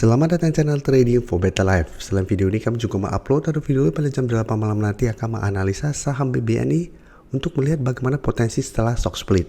Selamat datang di channel Trading for Better Life. Selain video ini, kami juga mengupload satu video pada jam 8 malam nanti akan menganalisa saham BBNI untuk melihat bagaimana potensi setelah stock split.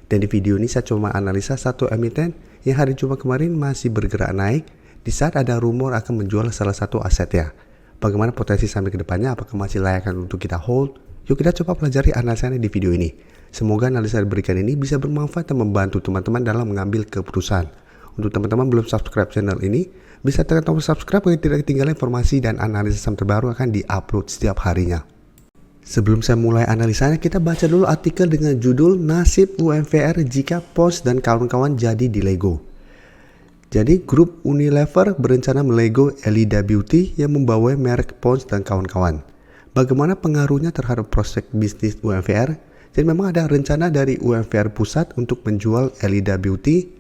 Dan di video ini saya cuma analisa satu emiten yang hari Jumat kemarin masih bergerak naik di saat ada rumor akan menjual salah satu asetnya. Bagaimana potensi sampai ke depannya, apakah masih layak untuk kita hold? Yuk kita coba pelajari analisanya di video ini. Semoga analisa yang diberikan ini bisa bermanfaat dan membantu teman-teman dalam mengambil keputusan. Untuk teman-teman belum subscribe channel ini, bisa tekan tombol subscribe agar tidak ketinggalan informasi dan analisis saham terbaru akan diupload setiap harinya. Sebelum saya mulai analisanya, kita baca dulu artikel dengan judul Nasib UMVR jika Pons dan kawan-kawan jadi dilego. Jadi grup Unilever berencana melego Elida Beauty yang membawa merek Pons dan kawan-kawan. Bagaimana pengaruhnya terhadap prospek bisnis UMVR? Jadi memang ada rencana dari UMVR pusat untuk menjual Elida Beauty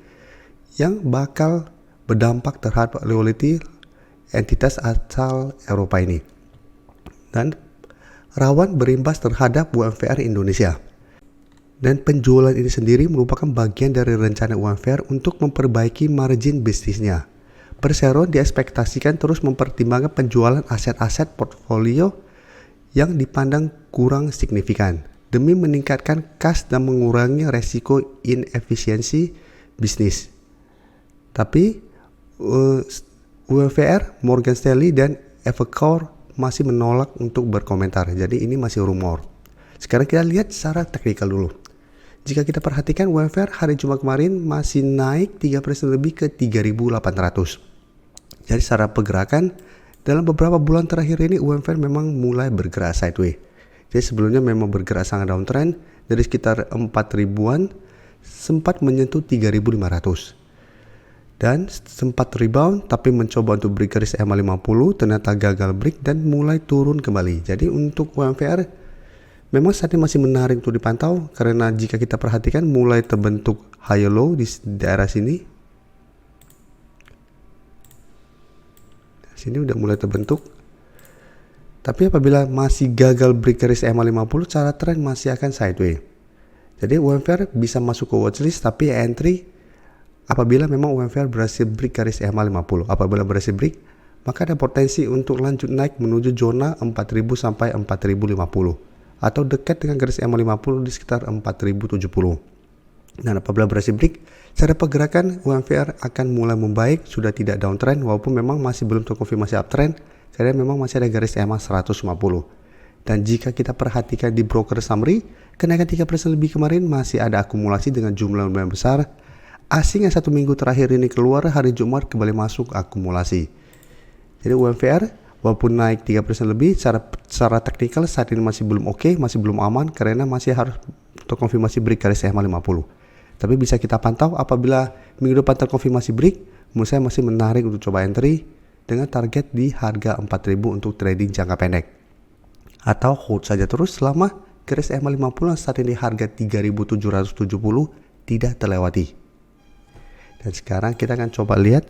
yang bakal berdampak terhadap loyalty entitas asal Eropa ini dan rawan berimbas terhadap UMVR Indonesia. Dan penjualan ini sendiri merupakan bagian dari rencana UMVR untuk memperbaiki margin bisnisnya. Persero diekspektasikan terus mempertimbangkan penjualan aset-aset portfolio yang dipandang kurang signifikan demi meningkatkan kas dan mengurangi resiko inefisiensi bisnis. Tapi UMVR, Morgan Stanley, dan Evercore masih menolak untuk berkomentar. Jadi ini masih rumor. Sekarang kita lihat secara teknikal dulu. Jika kita perhatikan UMVR hari Jumat kemarin masih naik 3% lebih ke 3.800. Jadi secara pergerakan dalam beberapa bulan terakhir ini UMVR memang mulai bergerak sideways. Jadi sebelumnya memang bergerak sangat downtrend dari sekitar 4.000-an sempat menyentuh 3.500. Dan sempat rebound tapi mencoba untuk break garis EMA 50 ternyata gagal break dan mulai turun kembali. Jadi untuk UMVR memang saat ini masih menarik untuk dipantau karena jika kita perhatikan mulai terbentuk high low di daerah sini. Sini udah mulai terbentuk. Tapi apabila masih gagal break garis EMA 50, cara tren masih akan sideways. Jadi UMVR bisa masuk ke watchlist tapi entry apabila memang UMVR berhasil break garis EMA 50. Apabila berhasil break, maka ada potensi untuk lanjut naik menuju zona 4000 sampai 4050 atau dekat dengan garis EMA 50 di sekitar 4070. Dan apabila berhasil break, secara pergerakan UMVR akan mulai membaik, sudah tidak downtrend walaupun memang masih belum terkonfirmasi uptrend karena memang masih ada garis EMA 150. Dan jika kita perhatikan di broker summary, kenaikan 3% lebih kemarin masih ada akumulasi dengan jumlah lumayan besar. Asing yang satu minggu terakhir ini keluar hari Jumat kembali masuk akumulasi. Jadi UMVR walaupun naik 3% lebih secara teknikal saat ini masih belum oke, masih belum aman karena masih harus terkonfirmasi break garis EMA 50. Tapi bisa kita pantau apabila minggu depan terkonfirmasi break, menurut saya masih menarik untuk coba entry dengan target di harga 4.000 untuk trading jangka pendek. Atau hold saja terus selama garis EMA 50 saat ini harga 3.770 tidak terlewati. Dan sekarang kita akan coba lihat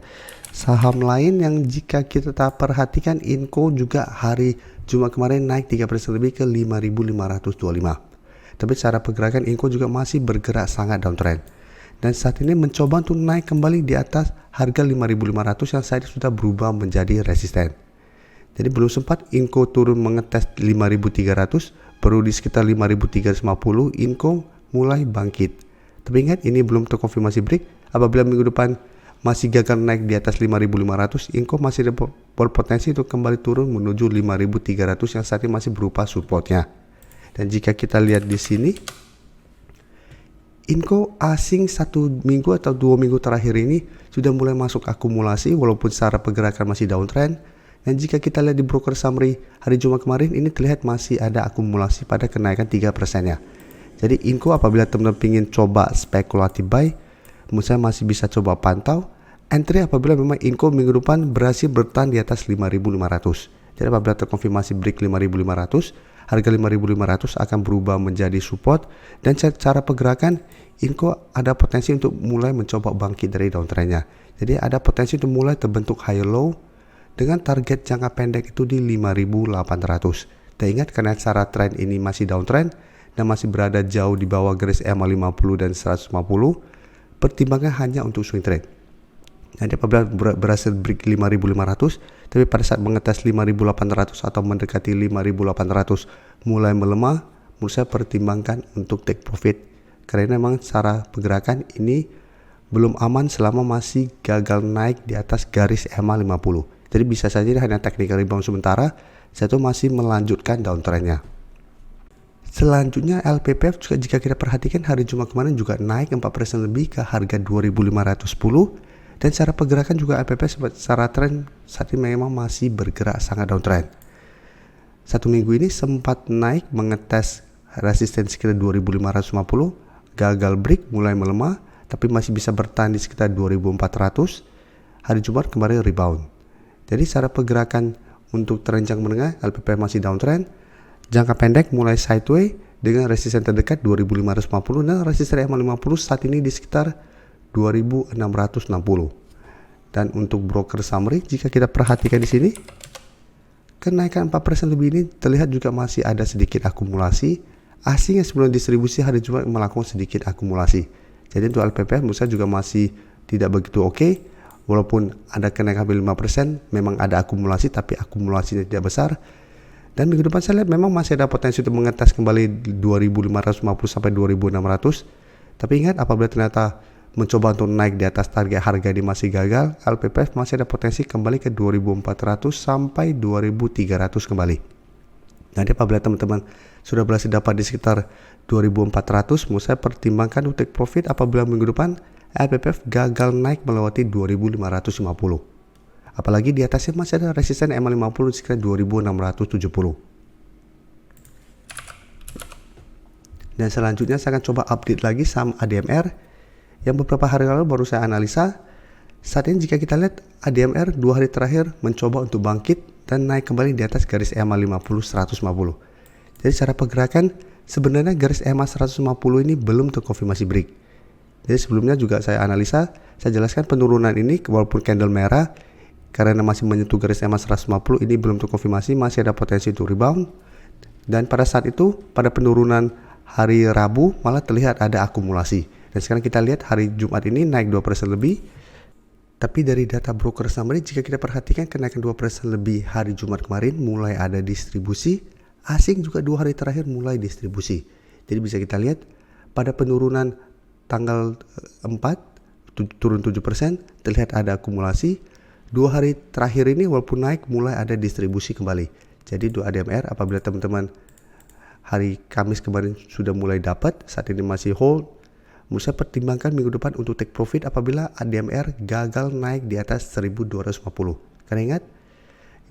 saham lain yang jika kita perhatikan Inco juga hari Jumat kemarin naik 3% lebih ke 5.525. Tapi secara pergerakan Inco juga masih bergerak sangat downtrend. Dan saat ini mencoba untuk naik kembali di atas harga 5.500 yang saat ini sudah berubah menjadi resisten. Jadi belum sempat Inco turun mengetes 5.300, baru di sekitar 5.350 Inco mulai bangkit. Tapi ingat ini belum terkonfirmasi break. Apabila minggu depan masih gagal naik di atas 5.500, Inco masih berpotensi untuk kembali turun menuju 5.300 yang saat ini masih berupa supportnya. Dan jika kita lihat di sini, Inco asing 1 minggu atau 2 minggu terakhir ini sudah mulai masuk akumulasi walaupun secara pergerakan masih downtrend. Dan jika kita lihat di broker summary hari Jumat kemarin ini terlihat masih ada akumulasi pada kenaikan 3%-nya. Jadi Inco apabila teman-teman ingin coba spekulatif buy, menurut saya masih bisa coba pantau entry apabila memang Inco minggu depan berhasil bertahan di atas 5.500. Jadi apabila terkonfirmasi break 5.500, harga 5.500 akan berubah menjadi support dan secara pergerakan Inco ada potensi untuk mulai mencoba bangkit dari downtrendnya. Jadi ada potensi untuk mulai terbentuk high low dengan target jangka pendek itu di 5.800. Dan ingat karena secara trend ini masih downtrend dan masih berada jauh di bawah garis EMA 50 dan 150, pertimbangan hanya untuk swing trade. Jadi apabila berhasil break 5.500, tapi pada saat mengetes 5.800 atau mendekati 5.800 mulai melemah, menurut saya pertimbangkan untuk take profit. Karena memang secara pergerakan ini belum aman selama masih gagal naik di atas garis EMA 50. Jadi bisa saja ini hanya technical rebound sementara, saya tuh masih melanjutkan downtrendnya. Selanjutnya LPPF juga jika kita perhatikan hari Jumat kemarin juga naik 4% lebih ke harga 2.510. Dan secara pergerakan juga LPP secara tren saat ini memang masih bergerak sangat downtrend. Satu minggu ini sempat naik mengetes resistensi sekitar 2.550, gagal break mulai melemah, tapi masih bisa bertahan di sekitar 2.400. Hari Jumat kemarin rebound. Jadi secara pergerakan untuk tren jangka menengah LPP masih downtrend, jangka pendek mulai sideways dengan resisten terdekat 2.550 dan resisten EMA 50 saat ini di sekitar 2.660. Dan untuk broker summary jika kita perhatikan di sini, kenaikan 4% lebih ini terlihat juga masih ada sedikit akumulasi. Asing yang sebelum distribusi hari Jumat melakukan sedikit akumulasi. Jadi untuk LPP menurut saya juga masih tidak begitu oke. Walaupun ada kenaikan hampir 5%, memang ada akumulasi tapi akumulasinya tidak besar. Dan minggu depan saya lihat memang masih ada potensi untuk mengetes kembali 2.550 sampai 2.600. Tapi ingat apabila ternyata mencoba untuk naik di atas target harga di masih gagal, LPPF masih ada potensi kembali ke 2.400 sampai 2.300 kembali. Nanti apabila teman-teman sudah berhasil dapat di sekitar 2.400, menurut saya pertimbangkan untuk take profit apabila minggu depan LPPF gagal naik melewati 2.550. Apalagi di atasnya masih ada resisten EMA 50 di sekitar 2.670. Dan selanjutnya saya akan coba update lagi saham ADMR yang beberapa hari lalu baru saya analisa. Saat ini jika kita lihat ADMR 2 hari terakhir mencoba untuk bangkit dan naik kembali di atas garis EMA 50 150. Jadi secara pergerakan sebenarnya garis EMA 150 ini belum terkonfirmasi break. Jadi sebelumnya juga saya analisa, saya jelaskan penurunan ini walaupun candle merah karena masih menyentuh garis EMA 150 ini belum terkonfirmasi, masih ada potensi untuk rebound. Dan pada saat itu pada penurunan hari Rabu malah terlihat ada akumulasi. Dan sekarang kita lihat hari Jumat ini naik 2% lebih. Tapi dari data broker summary jika kita perhatikan kenaikan 2% lebih hari Jumat kemarin mulai ada distribusi. Asing juga 2 hari terakhir mulai distribusi. Jadi bisa kita lihat pada penurunan tanggal 4 turun 7% terlihat ada akumulasi. 2 hari terakhir ini walaupun naik mulai ada distribusi kembali. Jadi untuk ADMR apabila teman-teman hari Kamis kemarin sudah mulai dapat, saat ini masih hold, menurut saya pertimbangkan minggu depan untuk take profit apabila ADMR gagal naik di atas 1250. Karena ingat,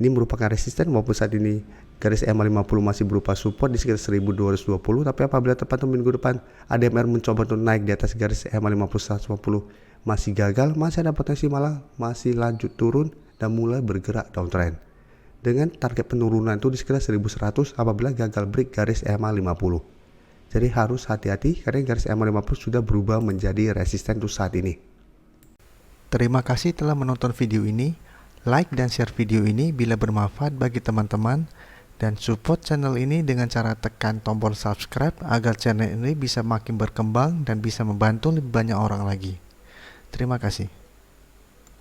ini merupakan resisten maupun saat ini garis EMA 50 masih berupa support di sekitar 1220. Tapi apabila tepat minggu depan ADMR mencoba untuk naik di atas garis EMA 50 150 masih gagal, masih ada potensi malah masih lanjut turun dan mulai bergerak downtrend. Dengan target penurunan itu di sekitar 1100 apabila gagal break garis EMA 50. Jadi harus hati-hati karena garis EMA 50 sudah berubah menjadi resisten untuk saat ini. Terima kasih telah menonton video ini. Like dan share video ini bila bermanfaat bagi teman-teman. Dan support channel ini dengan cara tekan tombol subscribe agar channel ini bisa makin berkembang dan bisa membantu lebih banyak orang lagi. Terima kasih.